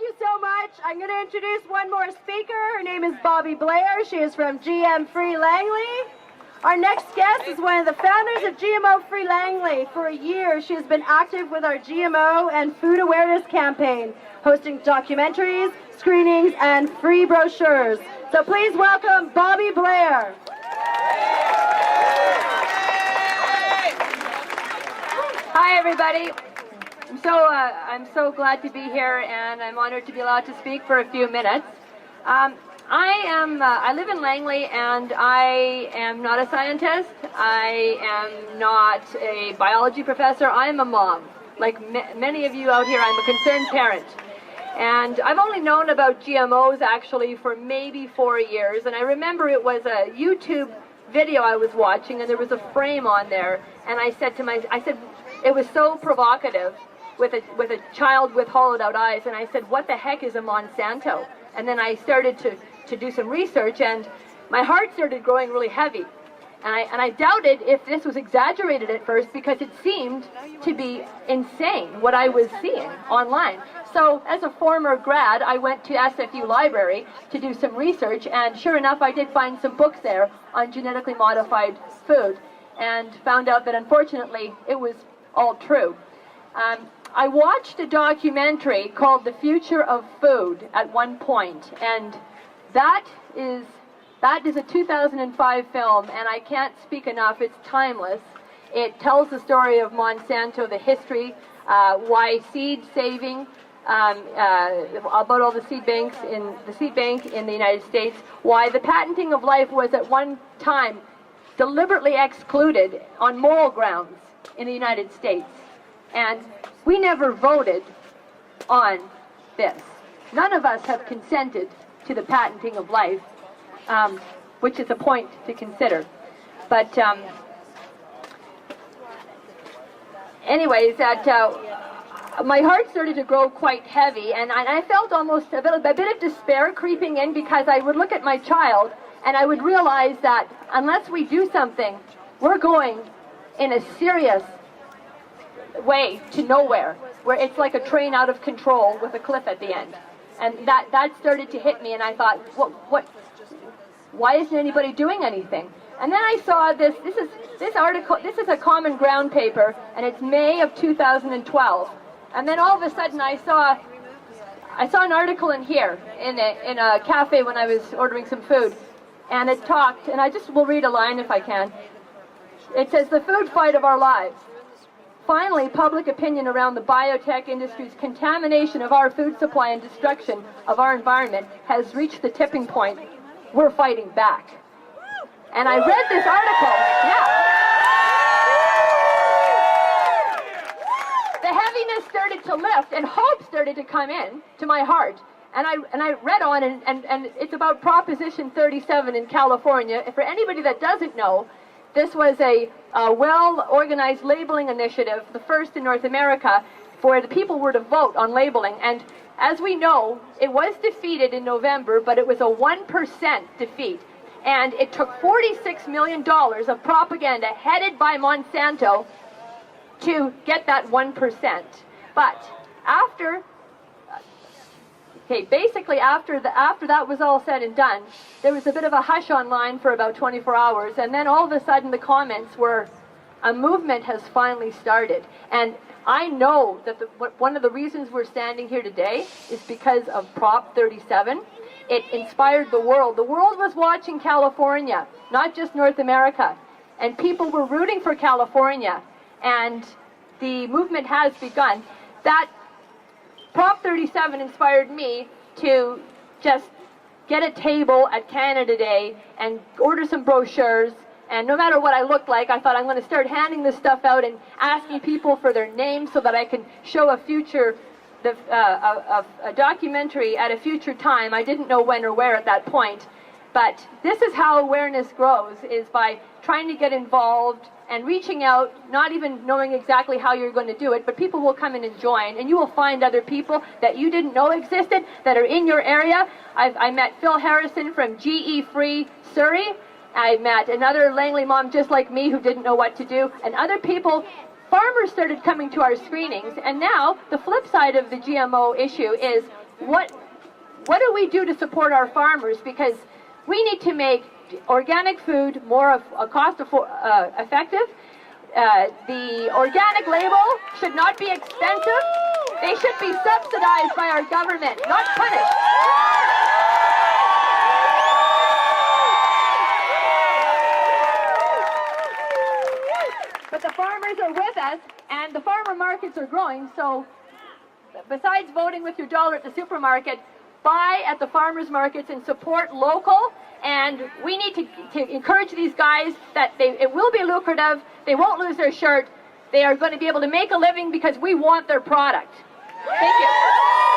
Thank you so much. I'm going to introduce one more speaker. Her name is Bobbie Blair. She is from GM-Free Langley. Our next guest is one of the founders of GMO-Free Langley. For a year, she has been active with our GMO and food awareness campaign, hosting documentaries, screenings, and free brochures. So please welcome Bobbie Blair. Hi, everybody. I'm so glad to be here, and I'm honored to be allowed to speak for a few minutes. I live in Langley, and I am not a scientist. I am not a biology professor. I am a mom. Like many of you out here, I'm a concerned parent. And I've only known about GMOs actually for maybe 4 years, and I remember it was a YouTube video I was watching, and there was a frame on there, and I said it was so provocative with a child with hollowed out eyes, and I said, what the heck is a Monsanto? And then I started to do some research, and my heart started growing really heavy. And I doubted if this was exaggerated at first, because it seemed to be insane what I was seeing online. So as a former grad, I went to SFU Library to do some research, and sure enough, I did find some books there on genetically modified food, and found out that unfortunately it was all true. I watched a documentary called The Future of Food at one point, and that is a 2005 film, and I can't speak enough. It's timeless. It tells the story of Monsanto, the history, why seed saving, about all the seed bank in the United States, why the patenting of life was at one time deliberately excluded on moral grounds in the United States. And we never voted on this. None of us have consented to the patenting of life, which is a point to consider. But anyways, my heart started to grow quite heavy, and I felt almost a bit of despair creeping in, because I would look at my child and I would realize that unless we do something, we're going in a serious way to nowhere, where it's like a train out of control with a cliff at the end. And that started to hit me, and I thought, why isn't anybody doing anything? And then I saw this article. This is a Common Ground paper, and it's May of 2012. And then all of a sudden I saw an article in here in a cafe when I was ordering some food, and it talked, and I just will read a line if I can. It says, "The food fight of our lives. Finally, public opinion around the biotech industry's contamination of our food supply and destruction of our environment has reached the tipping point. We're fighting back." And I read this article. Yeah. The heaviness started to lift, and hope started to come in to my heart. And I read on, and it's about Proposition 37 in California. For anybody that doesn't know, this was a well-organized labeling initiative, the first in North America, where the people were to vote on labeling. And as we know, it was defeated in November, but it was a 1% defeat. And it took $46 million of propaganda headed by Monsanto to get that 1%. But after that was all said and done, there was a bit of a hush online for about 24 hours, and then all of a sudden the comments were, a movement has finally started. And I know that one of the reasons we're standing here today is because of Prop 37. It inspired the world. The world was watching California, not just North America, and people were rooting for California, and the movement has begun. That Prop 37 inspired me to just get a table at Canada Day and order some brochures, and no matter what I looked like, I thought I'm going to start handing this stuff out and asking people for their names so that I can show a documentary at a future time. I didn't know when or where at that point, but this is how awareness grows, is by trying to get involved and reaching out, not even knowing exactly how you're going to do it, but people will come in and join, and you will find other people that you didn't know existed that are in your area. I met Phil Harrison from GE Free Surrey. I met another Langley mom just like me who didn't know what to do, and other people. Farmers started coming to our screenings, and now the flip side of the GMO issue is what do we do to support our farmers? Because we need to make organic food more cost effective. The organic label should not be expensive. They should be subsidized by our government, not punished. But the farmers are with us, and the farmer markets are growing, so besides voting with your dollar at the supermarket, buy at the farmers markets and support local. And we need to encourage these guys that it will be lucrative. They won't lose their shirt. They are going to be able to make a living because we want their product. Thank you.